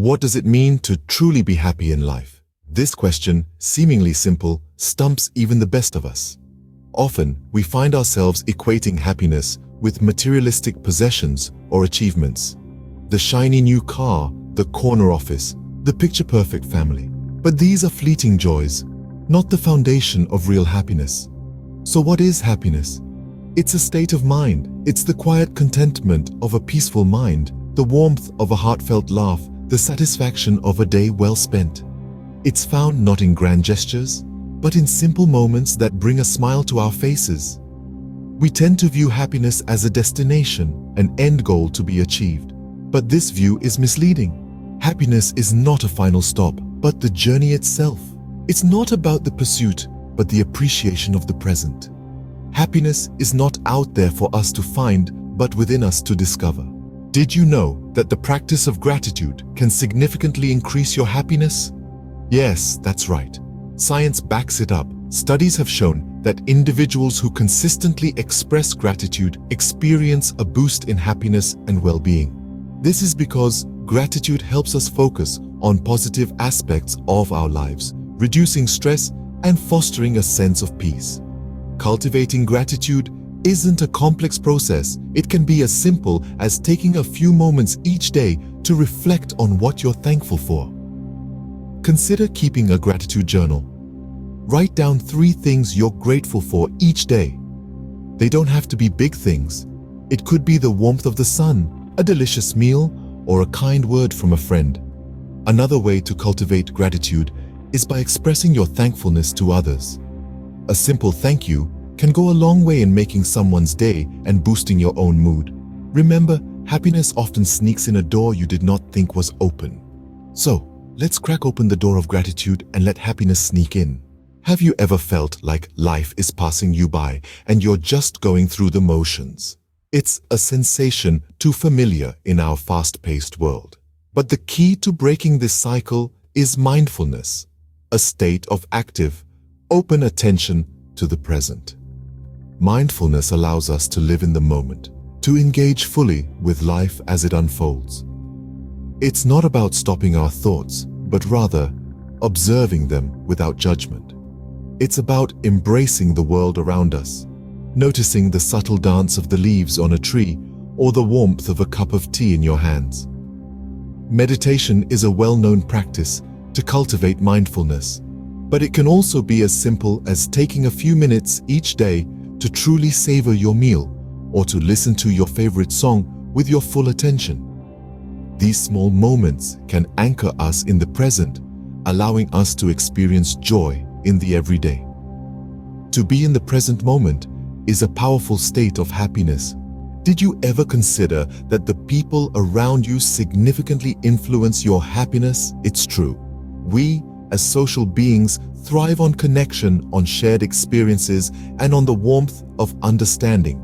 What does it mean to truly be happy in life? This question, seemingly simple, stumps even the best of us. Often, we find ourselves equating happiness with materialistic possessions or achievements. The shiny new car, the corner office, the picture-perfect family. But these are fleeting joys, not the foundation of real happiness. So what is happiness? It's a state of mind. It's the quiet contentment of a peaceful mind, the warmth of a heartfelt laugh, the satisfaction of a day well spent. It's found not in grand gestures, but in simple moments that bring a smile to our faces. We tend to view happiness as a destination, an end goal to be achieved. But this view is misleading. Happiness is not a final stop, but the journey itself. It's not about the pursuit, but the appreciation of the present. Happiness is not out there for us to find, but within us to discover. Did you know that the practice of gratitude can significantly increase your happiness? Yes, that's right. Science backs it up. Studies have shown that individuals who consistently express gratitude experience a boost in happiness and well-being. This is because gratitude helps us focus on positive aspects of our lives, reducing stress and fostering a sense of peace. Cultivating gratitude isn't a complex process. It can be as simple as taking a few moments each day to reflect on what you're thankful for. Consider keeping a gratitude journal. Write down 3 things you're grateful for each day. They don't have to be big things. It could be the warmth of the sun, a delicious meal, or a kind word from a friend. Another way to cultivate gratitude is by expressing your thankfulness to others. A simple thank you can go a long way in making someone's day and boosting your own mood. Remember, happiness often sneaks in a door you did not think was open. So, let's crack open the door of gratitude and let happiness sneak in. Have you ever felt like life is passing you by and you're just going through the motions? It's a sensation too familiar in our fast-paced world. But the key to breaking this cycle is mindfulness, a state of active, open attention to the present. Mindfulness allows us to live in the moment, to engage fully with life as it unfolds. It's not about stopping our thoughts, but rather observing them without judgment. It's about embracing the world around us, noticing the subtle dance of the leaves on a tree or the warmth of a cup of tea in your hands. Meditation is a well-known practice to cultivate mindfulness, but it can also be as simple as taking a few minutes each day to truly savor your meal or to listen to your favorite song with your full attention. These small moments can anchor us in the present, allowing us to experience joy in the everyday. To be in the present moment is a powerful state of happiness. Did you ever consider that the people around you significantly influence your happiness? It's true. We, as social beings, thrive on connection, on shared experiences, and on the warmth of understanding.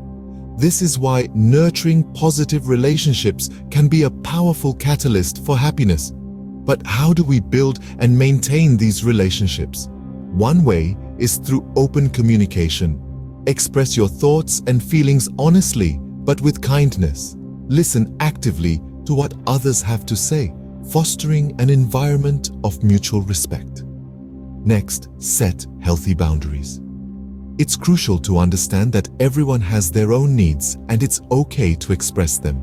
This is why nurturing positive relationships can be a powerful catalyst for happiness. But how do we build and maintain these relationships? One way is through open communication. Express your thoughts and feelings honestly, but with kindness. Listen actively to what others have to say, fostering an environment of mutual respect. Next, set healthy boundaries. It's crucial to understand that everyone has their own needs and it's okay to express them.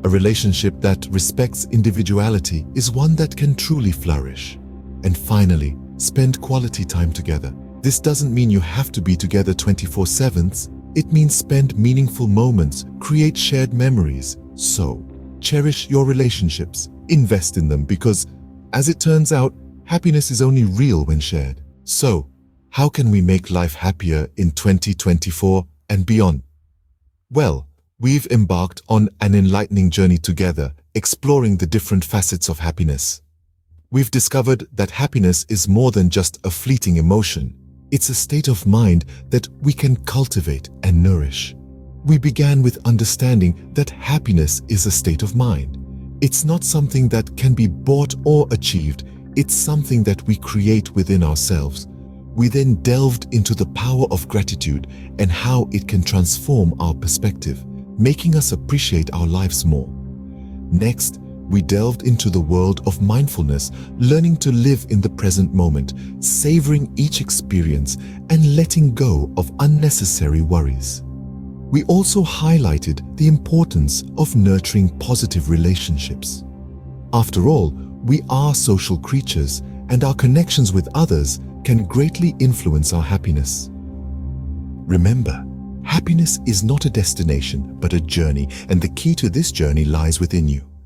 A relationship that respects individuality is one that can truly flourish. And finally, spend quality time together. This doesn't mean you have to be together 24/7. It means spend meaningful moments, create shared memories. So, cherish your relationships, invest in them because, as it turns out, happiness is only real when shared. So, how can we make life happier in 2024 and beyond? Well, we've embarked on an enlightening journey together, exploring the different facets of happiness. We've discovered that happiness is more than just a fleeting emotion. It's a state of mind that we can cultivate and nourish. We began with understanding that happiness is a state of mind. It's not something that can be bought or achieved. It's something that we create within ourselves. We then delved into the power of gratitude and how it can transform our perspective, making us appreciate our lives more. Next, We delved into the world of mindfulness, learning to live in the present moment, savoring each experience, and letting go of unnecessary worries. We also highlighted the importance of nurturing positive relationships. After all, we are social creatures, and our connections with others can greatly influence our happiness. Remember, happiness is not a destination, but a journey, and the key to this journey lies within you.